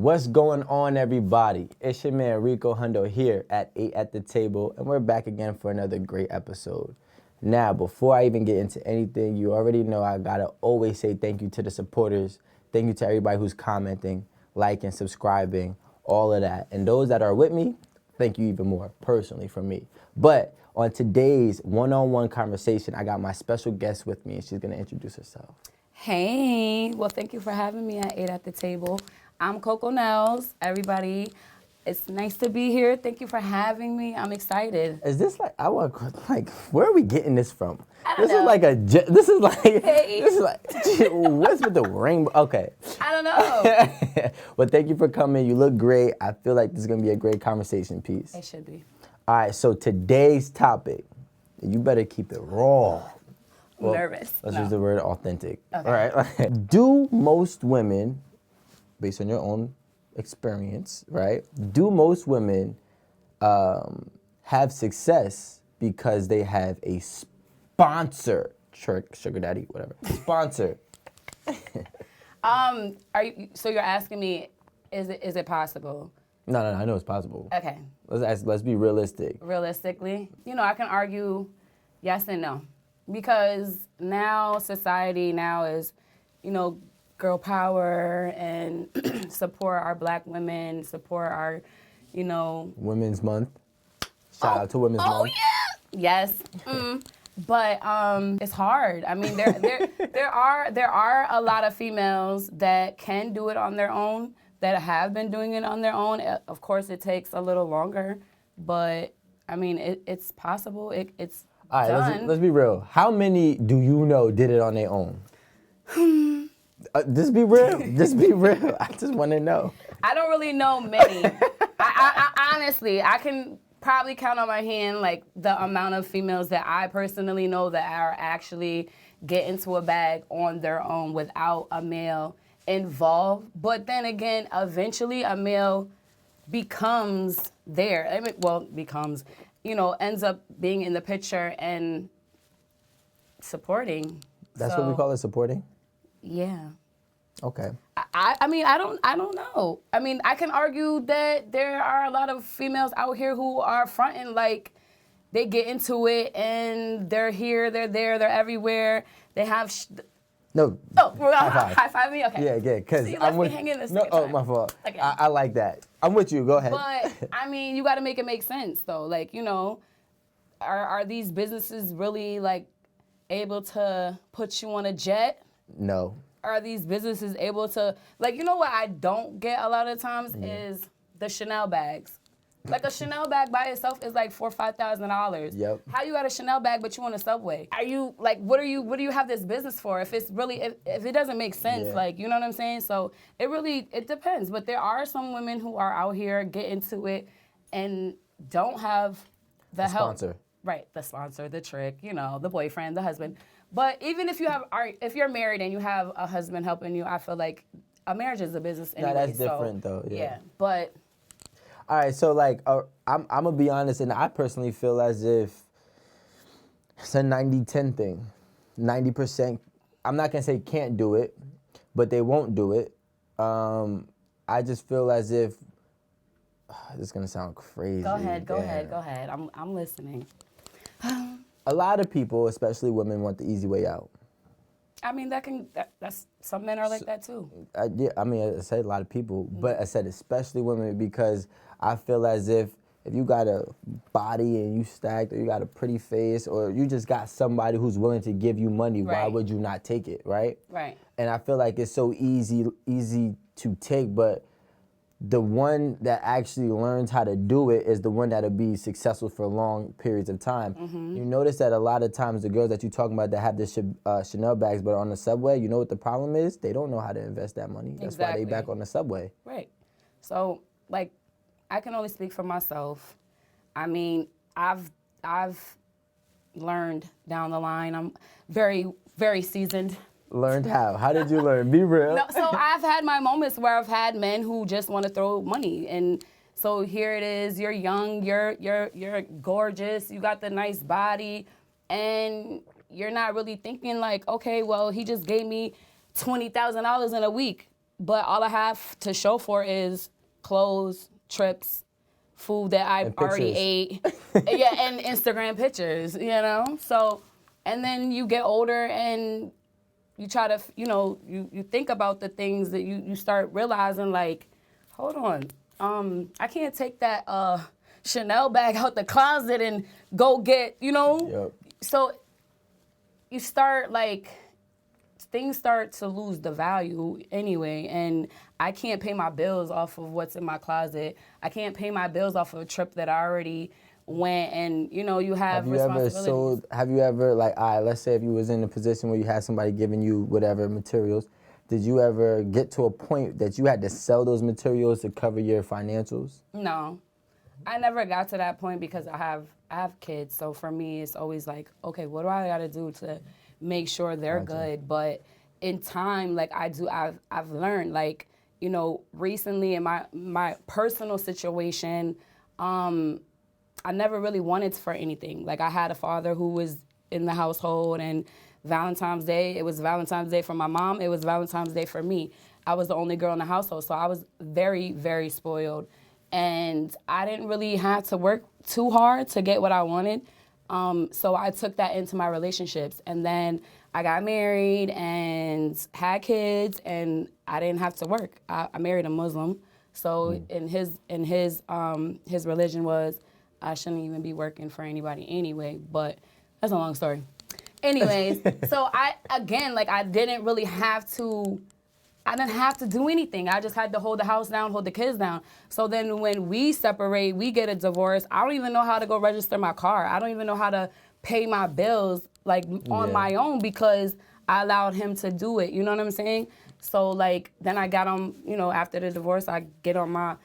What's going on, everybody? It's your man Rico Hundo here at 8 at the Table, and we're back again for another great episode. Now, before I even get into anything, you already know I gotta always say thank you to the supporters. Thank you to everybody who's commenting, liking, subscribing, all of that. And those that are with me, thank you even more, personally, from me. But on today's one-on-one conversation, I got my special guest with me, and she's gonna introduce herself. Hey, well, thank you for having me at 8 at the Table. I'm Coco Nels, everybody. It's nice to be here. Thank you for having me. I'm excited. Is this like, where are we getting this from? I don't This know. is like this is like, Hey. this is like, what's with the rainbow? Okay. I don't know. Well, thank you for coming. You look great. I feel like this is going to be a great conversation piece. It should be. All right, so today's topic, you better keep it raw. Well, Nervous. Let's No. use the word authentic. Okay. All right. Do most women, based on your own experience, right? Do most women have success because they have a sponsor, sugar daddy, whatever, sponsor? So you're asking me, is it possible? No, I know it's possible. Okay. Let's be realistic. Realistically, I can argue yes and no. Because now society is, girl power and support our black women, support our, Women's Month. Shout out to Women's Month. Oh yeah. Yes. But it's hard. I mean, there are a lot of females that can do it on their own, that have been doing it on their own. Of course, it takes a little longer, but I mean, it's possible. It's All right, done. let's be real. How many do you know did it on their own? Just be real. Just be real. I just want to know. I don't really know many. I honestly, I can probably count on my hand like the amount of females that I personally know that are actually get into a bag on their own without a male involved. But then again, eventually a male becomes there. I mean, ends up being in the picture and supporting. That's what we call it, supporting? Yeah. Okay. I mean, I don't know. I mean, I can argue that there are a lot of females out here who are fronting like they get into it and they're here, they're there, they're everywhere. They have. No. Oh, we're high five. High five me? Okay. Yeah, because See, I'm left me with. hanging the No, second oh, time. my fault. Okay. I like that. I'm with you. Go ahead. But I mean, you got to make it make sense though. Like, are these businesses really like able to put you on a jet? No. Are these businesses able to, like, what I don't get a lot of times is the Chanel bags. Like a Chanel bag by itself is like $4,000 or $5,000. Yep. How you got a Chanel bag but you on a Subway? Are you like, what do you have this business for? If it's really, if it doesn't make sense, Yeah. like, you know what I'm saying? So it depends. But there are some women who are out here, get into it and don't have the help. Sponsor. Right, the sponsor, the trick, the boyfriend, the husband. But even if if you're married and you have a husband helping you, I feel like a marriage is a business anyway. No, that's different though. Yeah. But All right, so like, I'm gonna be honest, and I personally feel as if it's a 90-10 thing. 90%. I'm not gonna say can't do it, but they won't do it. I just feel as if this is gonna sound crazy. go ahead. Damn. I'm listening. A lot of people, especially women, want the easy way out. I mean, that's some men are like that too. I said a lot of people, but I said especially women because I feel as if you got a body and you stacked, or you got a pretty face, or you just got somebody who's willing to give you money, why Right. would you not take it, right? Right. And I feel like it's so easy to take, but the one that actually learns how to do it is the one that'll be successful for long periods of time. You notice that a lot of times the girls that you're talking about that have the Chanel bags but are on the Subway, you know what the problem is? They don't know how to invest that money. That's why they Exactly. back on the Subway. Right. So, like, I can only speak for myself. I mean, I've learned down the line. I'm very, very seasoned. Learned how? How did you learn? Be real. No, so I've had my moments where I've had men who just want to throw money, and so here it is. You're young, you're gorgeous, you got the nice body, and you're not really thinking like, okay, well, he just gave me $20,000 in a week. but all I have to show for is clothes, trips, food that I already ate, yeah, and Instagram pictures, you know? So, and then you get older and you try to, you think about the things that you start realizing, like, hold on, I can't take that Chanel bag out the closet and go get, Yep. So you start, like, things start to lose the value anyway, and I can't pay my bills off of what's in my closet. I can't pay my bills off of a trip that I already went, and you have responsibilities. Have you ever, like, all right, let's say if you was in a position where you had somebody giving you whatever materials, did you ever get to a point that you had to sell those materials to cover your financials? No. I never got to that point because I have kids, so for me it's always like, okay, what do I got to do to make sure they're good? But in time, like I've learned, like, recently in my personal situation, I never really wanted for anything. Like, I had a father who was in the household, and Valentine's Day, it was Valentine's Day for my mom, it was Valentine's Day for me. I was the only girl in the household, so I was very, very spoiled. And I didn't really have to work too hard to get what I wanted. So I took that into my relationships. And then I got married and had kids, and I didn't have to work. I married a Muslim. So in his religion was I shouldn't even be working for anybody anyway, but that's a long story. Anyways, so I didn't really have to, I didn't have to do anything. I just had to hold the house down, hold the kids down. So then when we separate, we get a divorce, I don't even know how to go register my car. I don't even know how to pay my bills, like, on my own, because I allowed him to do it. You know what I'm saying? So, like, then I got on, after the divorce, I get on my,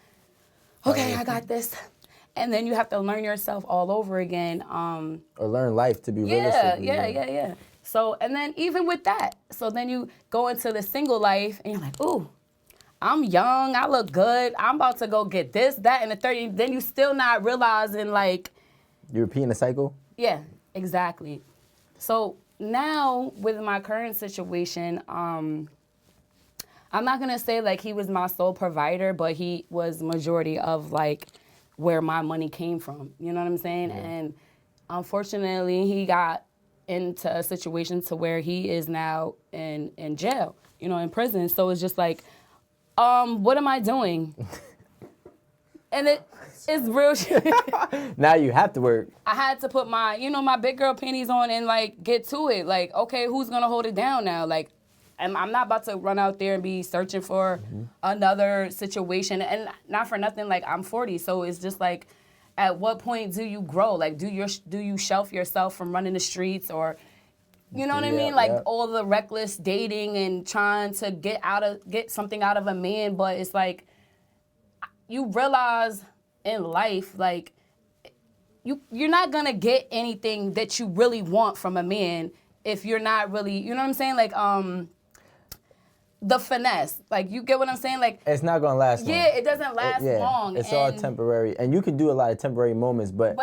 okay, I got this. And then you have to learn yourself all over again. Or learn life, to be realistic. Yeah. So, and then even with that, so then you go into the single life, and you're like, ooh, I'm young, I look good, I'm about to go get this, that, and the 30. Then you still not realizing, like... You're repeating the cycle? Yeah, exactly. So now, with my current situation, I'm not going to say, like, he was my sole provider, but he was majority of, like, where my money came from. You know what I'm saying? Yeah. And unfortunately, he got into a situation to where he is now in jail, in prison. So it's just like, what am I doing? And it's real shit. Now you have to work. I had to put my, my big girl panties on and, like, get to it. Like, okay, who's going to hold it down now? Like, I'm not about to run out there and be searching for another situation. And not for nothing, like, I'm 40, so it's just like, at what point do you grow? Like, do you shelf yourself from running the streets, or, you know what I mean? Like, all the reckless dating and trying to get something out of a man, but it's like, you realize in life, like, you're not gonna get anything that you really want from a man if you're not really, you know what I'm saying? Like, the finesse. Like, you get what I'm saying? Like, it's not gonna last long. Yeah, it doesn't last long. It's all temporary. And you can do a lot of temporary moments, but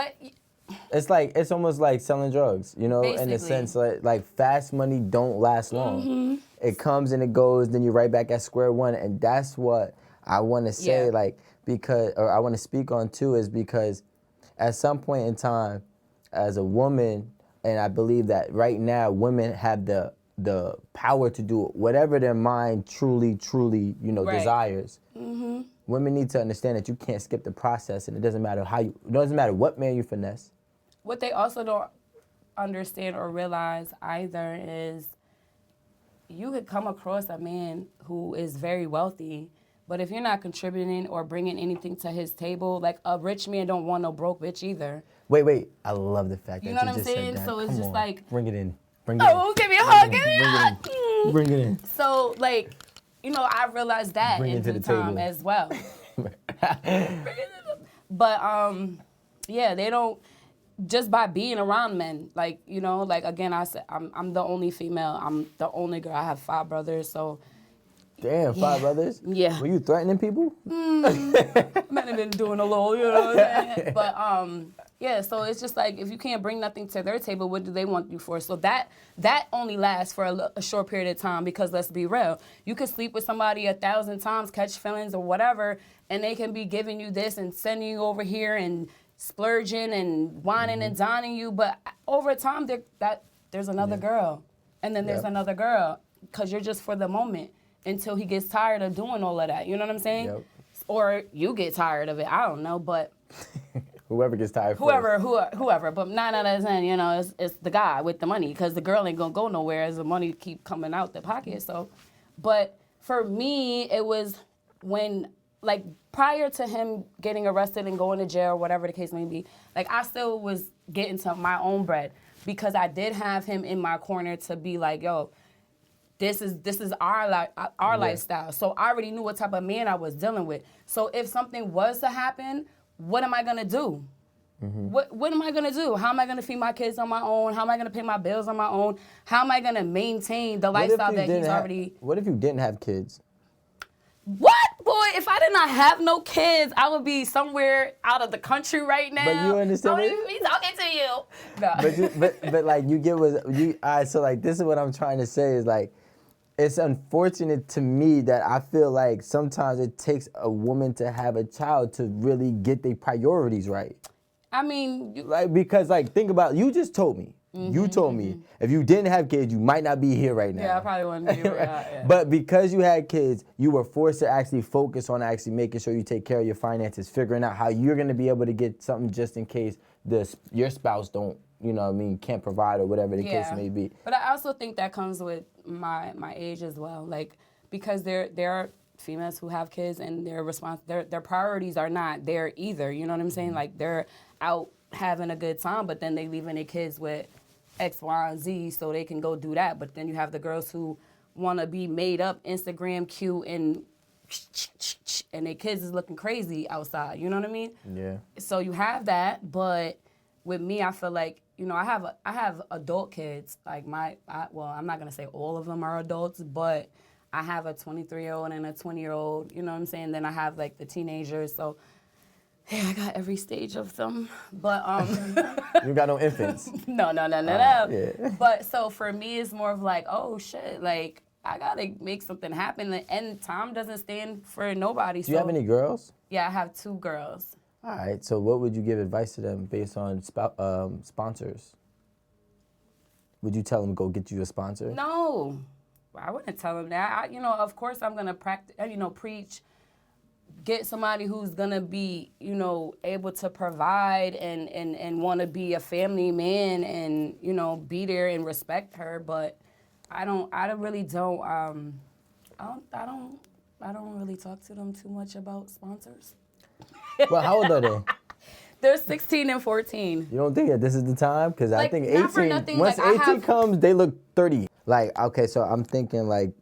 it's almost like selling drugs, basically. In the sense, like fast money don't last long. It comes and it goes, then you're right back at square one. And that's what I wanna say, or I wanna speak on too, is because at some point in time, as a woman, and I believe that right now women have the power to do whatever their mind truly, desires. Women need to understand that you can't skip the process, and it doesn't matter what man you finesse. What they also don't understand or realize either is you could come across a man who is very wealthy, but if you're not contributing or bringing anything to his table, like, a rich man don't want no broke bitch either. Wait. I love the fact that you you know what I'm just saying? said that. So it's Come just on. like... Bring it in. Give me a hug. Give me a hug. Bring it in. So, like, I realized that in due time as well. But, yeah, they don't, just by being around men, like, like, again, I said, I'm the only female. I'm the only girl. I have 5 brothers, so... Damn, 5 brothers? Yeah. Were you threatening people? I might have been doing a little, you know what I'm saying? But, Yeah, so it's just like if you can't bring nothing to their table, what do they want you for? So that only lasts for a short period of time because let's be real, you could sleep with somebody 1,000 times, catch feelings or whatever, and they can be giving you this and sending you over here and splurging and whining and dining you, but over time there's another girl, and then there's another girl because you're just for the moment until he gets tired of doing all of that. You know what I'm saying? Yep. Or you get tired of it. I don't know, but. Whoever gets tired Whoever, but 9 out of 10, it's the guy with the money because the girl ain't gonna go nowhere as the money keep coming out the pocket. So, but for me, it was when, like, prior to him getting arrested and going to jail, whatever the case may be, like, I still was getting to my own bread because I did have him in my corner to be like, yo, this is our lifestyle. So I already knew what type of man I was dealing with. So if something was to happen, what am I gonna do? What am I gonna do? How am I gonna feed my kids on my own? How am I gonna pay my bills on my own? How am I gonna maintain the lifestyle that he's already? What if you didn't have kids? What? Boy, if I did not have no kids, I would be somewhere out of the country right now. But you understand I wouldn't even be talking to you. No. But like you get what you. All right, so like this is what I'm trying to say is like, it's unfortunate to me that I feel like sometimes it takes a woman to have a child to really get their priorities right. I mean, because think about it, you just told me. You told me if you didn't have kids, you might not be here right now. Yeah, I probably wouldn't be here. Yeah. But because you had kids, you were forced to actually focus on actually making sure you take care of your finances, figuring out how you're going to be able to get something just in case your spouse don't, can't provide or whatever the case may be. But I also think that comes with my age as well. Like, because there are females who have kids and their priorities are not there either. You know what I'm saying? Like, they're out having a good time, but then they leaving their kids with X, Y, and Z so they can go do that. But then you have the girls who want to be made up, Instagram cute, and their kids is looking crazy outside. You know what I mean? Yeah. So you have that, but with me, I feel like, I have adult kids. Like I'm not gonna say all of them are adults, but I have a 23-year-old and a 20-year-old. You know what I'm saying? Then I have like the teenagers. So yeah, I got every stage of them. But You got no infants. No. Yeah. But so for me, it's more of like, oh shit, like I gotta make something happen. And time doesn't stand for nobody. Do you have any girls? Yeah, I have 2 girls. All right, so what would you give advice to them based on sponsors? Would you tell them go get you a sponsor? No, I wouldn't tell them that. Of course I'm gonna practice, preach, get somebody who's gonna be, able to provide and want to be a family man and, be there and respect her. But I don't really talk to them too much about sponsors. Well, how old are they? They're 16 and 14. You don't think that this is the time? Because I think 18, not for nothing, once 18 comes, they look 30. Like, okay, so I'm thinking, like,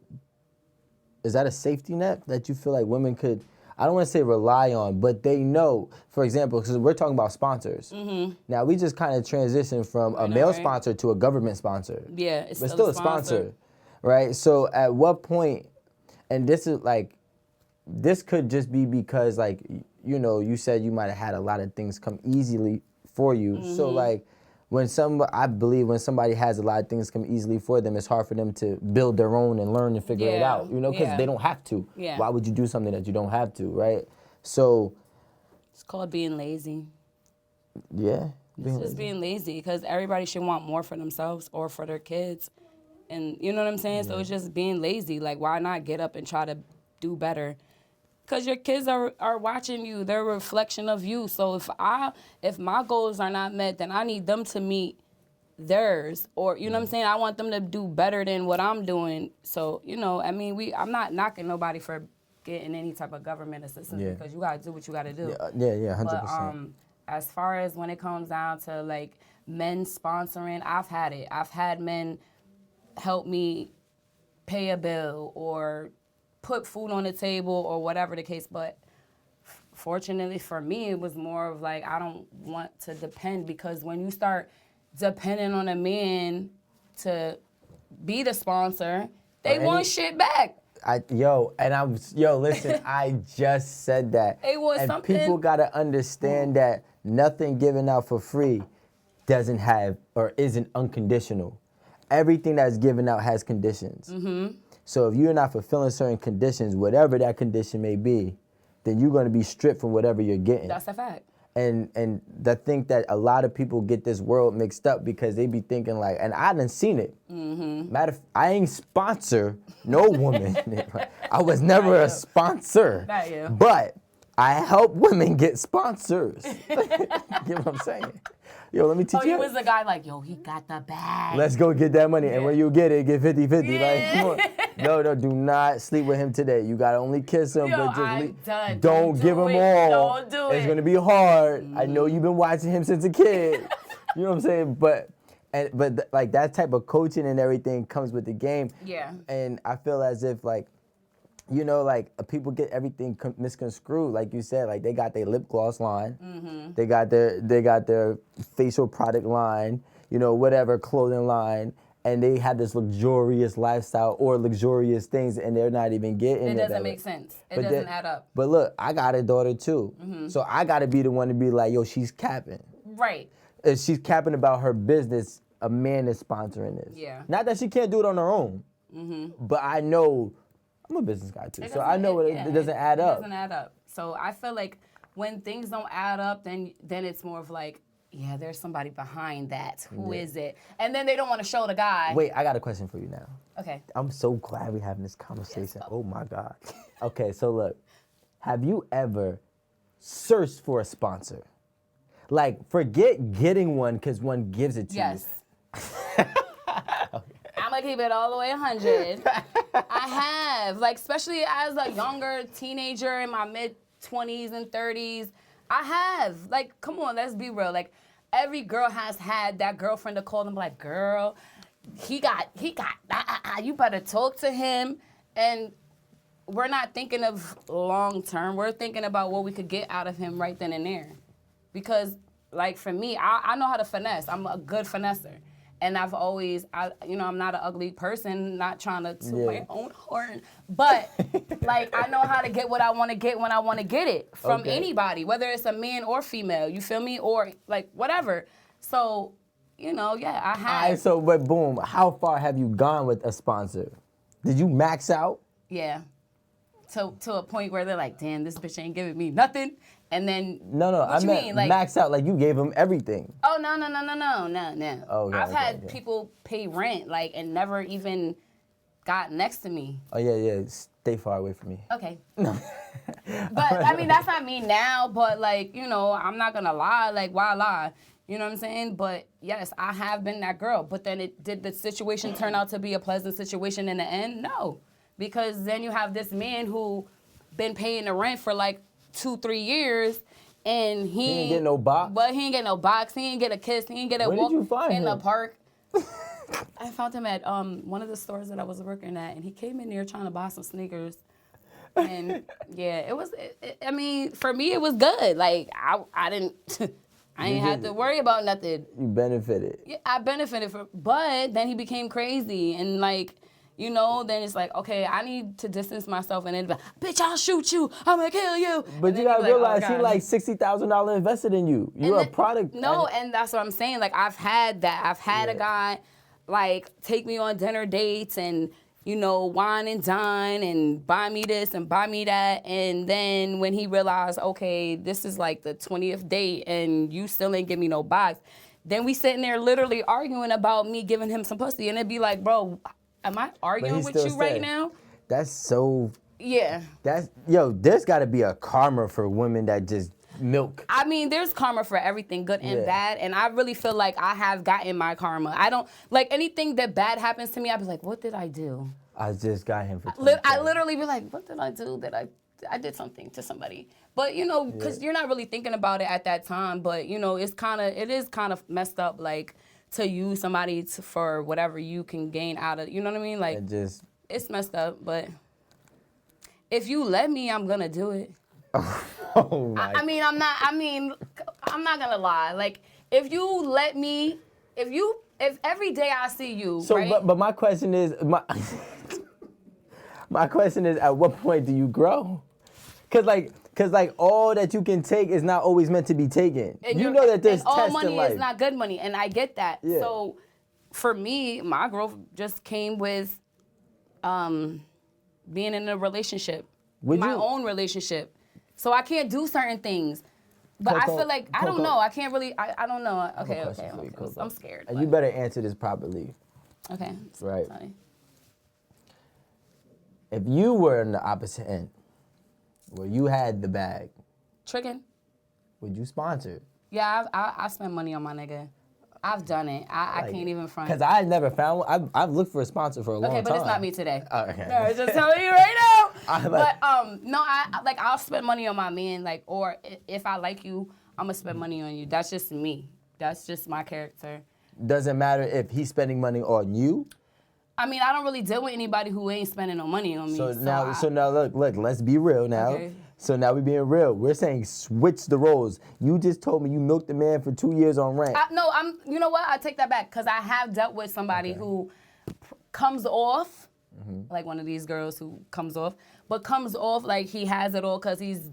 is that a safety net that you feel like women could, I don't want to say rely on, but they know, for example, because we're talking about sponsors. Mm-hmm. Now, we just kind of transitioned from a male sponsor to a government sponsor. Yeah, it's but still a sponsor, right? So at what point, and this is like, this could just be because, like, you said you might have had a lot of things come easily for you. Mm-hmm. So, like, I believe when somebody has a lot of things come easily for them, it's hard for them to build their own and learn and figure it out, because they don't have to. Yeah. Why would you do something that you don't have to, right? So. It's called being lazy. Yeah. It's just being lazy because everybody should want more for themselves or for their kids. And you know what I'm saying? Yeah. So it's just being lazy. Like, why not get up and try to do better? Because your kids are watching you. They're a reflection of you. So if my goals are not met, then I need them to meet theirs. Or, you know what I'm saying? I want them to do better than what I'm doing. So, I'm not knocking nobody for getting any type of government assistance because you got to do what you got to do. Yeah, 100%. But as far as when it comes down to, like, men sponsoring, I've had it. I've had men help me pay a bill or put food on the table or whatever the case, but fortunately for me, it was more of like, I don't want to depend, because when you start depending on a man to be the sponsor, they want shit back. Listen, I just said that. They want and something. People gotta understand that nothing given out for free doesn't have or isn't unconditional. Everything that's given out has conditions. So if you're not fulfilling certain conditions, whatever that condition may be, then you're going to be stripped from whatever you're getting. That's a fact. And I think that a lot of people get this world mixed up because they be thinking like, and I done seen it. I ain't sponsor no woman. I was never a sponsor. Not you. But I help women get sponsors. You know what I'm saying? Yo, let me teach Oh, you. he was the guy like, yo, he got the bag. Let's go get that money. And when you get it, get 50-50. Like, come on. No, do not sleep with him today. You got to only kiss him, Yo, but just I'm done. don't give him all. Don't do it. It's going to be hard. I know you've been watching him since a kid. You know what I'm saying? But like that type of coaching and everything comes with the game. Yeah. And I feel as if like, you know, like people get everything misconstrued. Like you said, like they got their lip gloss line, they got their facial product line, you know, whatever clothing line, and they have this luxurious lifestyle or luxurious things, and they're not even getting it. It doesn't make sense. It doesn't add up. But look, I got a daughter too, so I got to be the one to be like, yo, she's capping. Right. If she's capping about her business, a man is sponsoring this. Yeah. Not that she can't do it on her own, but I know. I'm a business guy too, so I know it doesn't add up. It doesn't add up. So I feel like when things don't add up, then it's more of like, yeah, there's somebody behind that. Who is it? And then they don't want to show the guy. Wait, I got a question for you now. Okay. I'm so glad we're having this conversation. Yes, oh my God. Okay, so look, have you ever searched for a sponsor? Like, forget getting one because one gives it to you. Yes. I'm gonna keep it all the way 100. I have, like, especially as a younger teenager in my mid-20s and 30s, I have. Like, come on, let's be real. Like, every girl has had that girlfriend to call them like, girl, he got, you better talk to him. And we're not thinking of long term. We're thinking about what we could get out of him right then and there. Because, like, for me, I know how to finesse. I'm a good finesser. And I've always, I'm not an ugly person, not trying to toot my own horn. But, like, I know how to get what I want to get when I want to get it from anybody, whether it's a man or female, you feel me? Or, like, whatever. So, I have. All right, so, but boom, how far have you gone with a sponsor? Did you max out? Yeah. To a point where they're like, damn, this bitch ain't giving me nothing. And then, No, what you mean? Like, max out, like you gave them everything. Oh, no. Okay, I've had people pay rent, like, and never even got next to me. Oh, yeah, stay far away from me. Okay. But, I mean, that's not me now, but, like, I'm not gonna lie. Like, why lie? You know what I'm saying? But, yes, I have been that girl. But then did the situation turn out to be a pleasant situation in the end? No. Because then you have this man who been paying the rent for, like, 2-3 years, and he ain't get no box. But he ain't get no box. He ain't get a kiss. He ain't get a Where walk did you find in him? the park. I found him at one of the stores that I was working at, and he came in there trying to buy some sneakers. And yeah, it was. I mean, for me, it was good. Like I didn't. I ain't had to worry about nothing. You benefited. Yeah, I benefited from. But then he became crazy, and like. Then it's like, okay, I need to distance myself, and then, bitch, I'll shoot you. I'm gonna kill you. But you gotta realize he like $60,000 invested in you. You're a product. No, and that's what I'm saying. Like, I've had that. I've had a guy, like, take me on dinner dates and, wine and dine and buy me this and buy me that. And then when he realized, okay, this is like the 20th date and you still ain't give me no box, then we sitting there literally arguing about me giving him some pussy. And it'd be like, bro, am I arguing with you right now? That's so. Yeah. There's got to be a karma for women that just milk. I mean, there's karma for everything, good and bad, and I really feel like I have gotten my karma. I don't, like, anything that bad happens to me, I'd be like, what did I do? I just got him for I literally be like, what did I do? I did something to somebody. But, because you're not really thinking about it at that time, but, it is kind of messed up, like, to use somebody for whatever you can gain out of, you know what I mean? Like, it's messed up, but if you let me, I'm gonna do it. Oh my. I'm not gonna lie. Like, if you let me, if every day I see you, so, right? but my question is, my question is, at what point do you grow? Because, like, Because like all that you can take is not always meant to be taken. And You know that there's and all tests money in life. is not good money, and I get that. Yeah. So for me, my growth just came with being in a relationship, my own relationship. So I can't do certain things. But I feel like, I don't know. I can't really, I don't know. Okay. I'm scared. And you better answer this properly. Okay. Right. Sorry. If you were in the opposite end, where you had the bag, Tricking? would you sponsor? Yeah, I spend money on my nigga. I've done it. I can't even front. Because I never found one. I've looked for a sponsor for a long time. Okay, but it's not me today. Oh, okay. No, I'm just telling you right now. Like, But no, I'll spend money on my man, like, or if I like you, I'm gonna spend money on you. That's just me. That's just my character. doesn't matter if he's spending money on you. I mean, I don't really deal with anybody who ain't spending no money on me. So now look, let's be real now. Okay. So now we're being real. We're saying switch the roles. You just told me you milked the man for 2 years on rent. You know what? I take that back because I have dealt with somebody who comes off, like one of these girls who comes off like he has it all because he's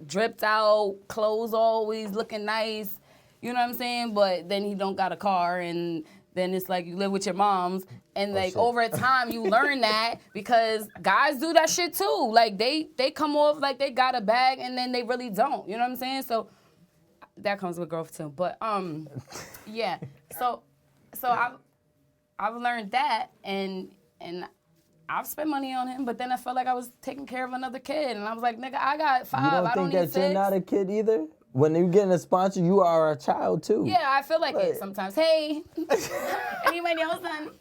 dripped out, clothes always looking nice. You know what I'm saying? But then he don't got a car, and then it's like you live with your moms, and like over time you learn that because guys do that shit too. Like they come off like they got a bag, and then they really don't. You know what I'm saying? So that comes with growth too. But yeah. So I've learned that, and I've spent money on him, but then I felt like I was taking care of another kid, and I was like, nigga, I got 5. You don't I don't think need that 6. you're not a kid either? When you're getting a sponsor, you are a child too. Yeah, I feel like it sometimes. Hey, anybody else on?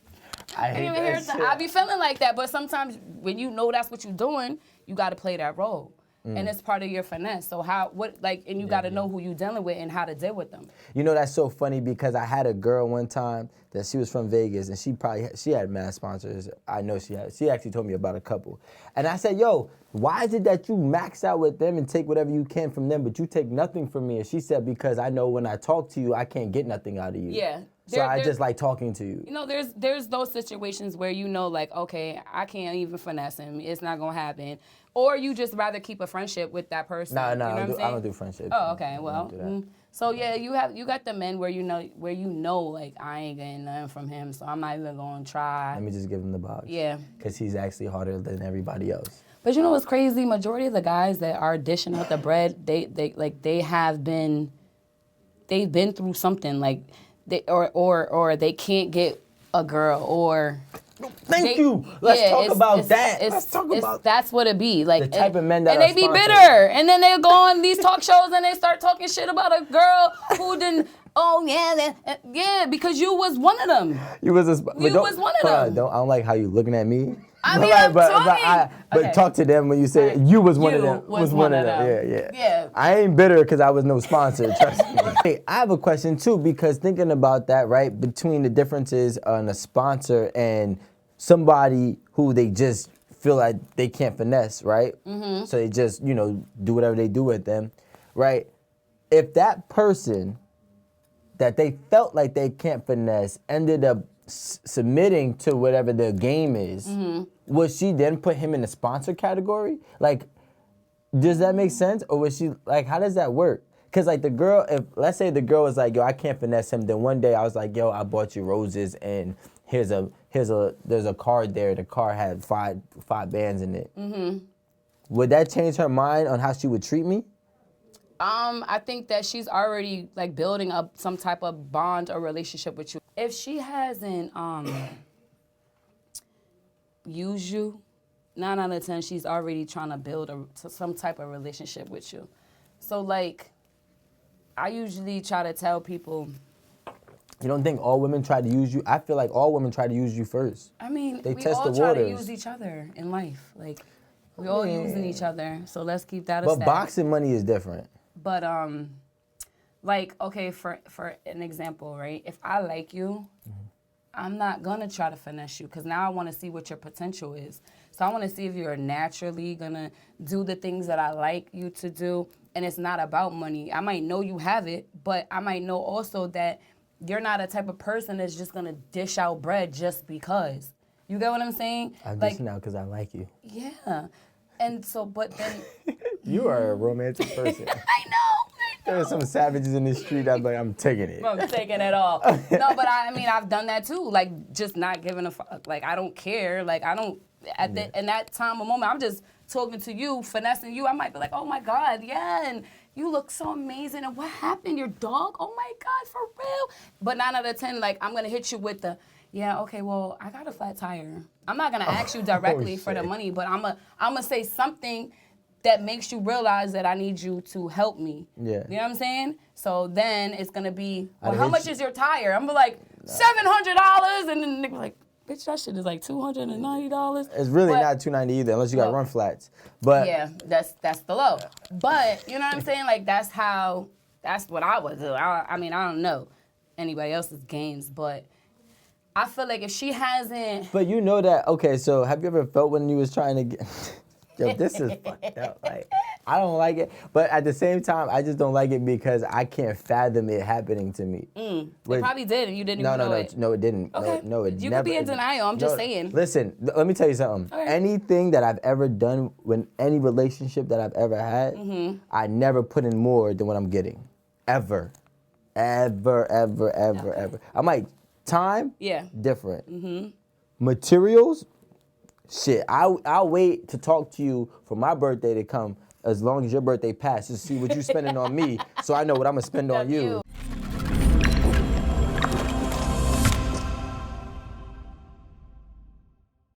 I hate that shit. I be feeling like that, but sometimes when you know that's what you're doing, you got to play that role. And it's part of your finesse. So and you got to know who you dealing with and how to deal with them. You know, that's so funny because I had a girl one time that she was from Vegas and she had mad sponsors. I know she had. She actually told me about a couple. And I said, yo, why is it that you max out with them and take whatever you can from them, but you take nothing from me? And she said, because I know when I talk to you, I can't get nothing out of you. Yeah. So I just like talking to you. You know, there's those situations where you know, like, okay, I can't even finesse him. It's not going to happen. Or you just rather keep a friendship with that person. No, you know I don't do friendship. Oh, okay. Well, so yeah, you got the men where you know like I ain't getting nothing from him, so I'm not even going to try. Let me just give him the box. Yeah. Because he's actually harder than everybody else. But you know what's crazy? Majority of the guys that are dishing out the bread, they've been through something, like or they can't get a girl, or Thank you. Let's talk about that. Let's talk about that's what it be. Like the type of men that and are they be sponsored. bitter. And then they go on these talk shows and they start talking shit about a girl who didn't because you was one of them. You was was one of them. I don't like how you looking at me. I mean, I'm talking. But talk to them when you say you was one of them. Was one of them. Yeah. I ain't bitter because I was no sponsor. Trust me. Hey, I have a question too, because thinking about that, right, between the differences on a sponsor and somebody who they just feel like they can't finesse, right? Mm-hmm. So they just, do whatever they do with them, right? If that person that they felt like they can't finesse ended up submitting to whatever their game is, would she then put him in the sponsor category? Like, does that make sense? Or was she, like, how does that work? Because, like, the girl, let's say the girl was like, yo, I can't finesse him. Then one day I was like, yo, I bought you roses and there's a card there. The card had five bands in it. Mm-hmm. Would that change her mind on how she would treat me? I think that she's already like building up some type of bond or relationship with you. If she hasn't used you, 9 out of 10, she's already trying to build some type of relationship with you. So like, I usually try to tell people. You don't think all women try to use you? I feel like all women try to use you first. I mean, we test all the try waters. to use each other in life. Like, we all using each other. So let's keep that a But status. boxing money is different. But like, okay, for an example, right? If I like you, I'm not gonna try to finesse you because now I want to see what your potential is. So I want to see if you're naturally gonna do the things that I like you to do, and it's not about money. I might know you have it, but I might know also that you're not a type of person that's just gonna dish out bread just because. You get what I'm saying? I'm like, just now because I like you. Yeah. And so, but then You are a romantic person. I know. There are some savages in the street. I'm like, I'm taking it. I'm taking it all. No, but I mean, I've done that too. Like, just not giving a fuck. Like, I don't care. Like, I don't, in that time of moment, I'm just talking to you, finessing you. I might be like, oh my God, yeah, and you look so amazing. And what happened? Your dog? Oh my God, for real? But 9 out of 10, like, I'm going to hit you with the, yeah, okay, well, I got a flat tire. I'm not going to ask you directly for the money, but I'm gonna say something that makes you realize that I need you to help me. Yeah. You know what I'm saying? So then it's gonna be, well, how much is your tire? I'm gonna be like, $700, and then they're like, bitch, that shit is like $290. It's really not $290 either, unless you got run flats. But yeah, that's the low. But you know what I'm saying? Like that's what I would do. I mean, I don't know anybody else's games, but I feel like if she hasn't. But you know that, okay, so have you ever felt when you was trying to get, yo, this is fucked up. Like, I don't like it, but at the same time, I just don't like it because I can't fathom it happening to me. It probably did, and you didn't even know it. No, it didn't. Okay. No, it you never. could be in denial. I'm just saying. Listen, let me tell you something. Okay. Anything that I've ever done with any relationship that I've ever had, I never put in more than what I'm getting. Ever. Ever. I'm like, time? Yeah. Different. Materials? Shit, I'll wait to talk to you for my birthday to come as long as your birthday passes to see what you're spending on me so I know what I'm going to spend on you.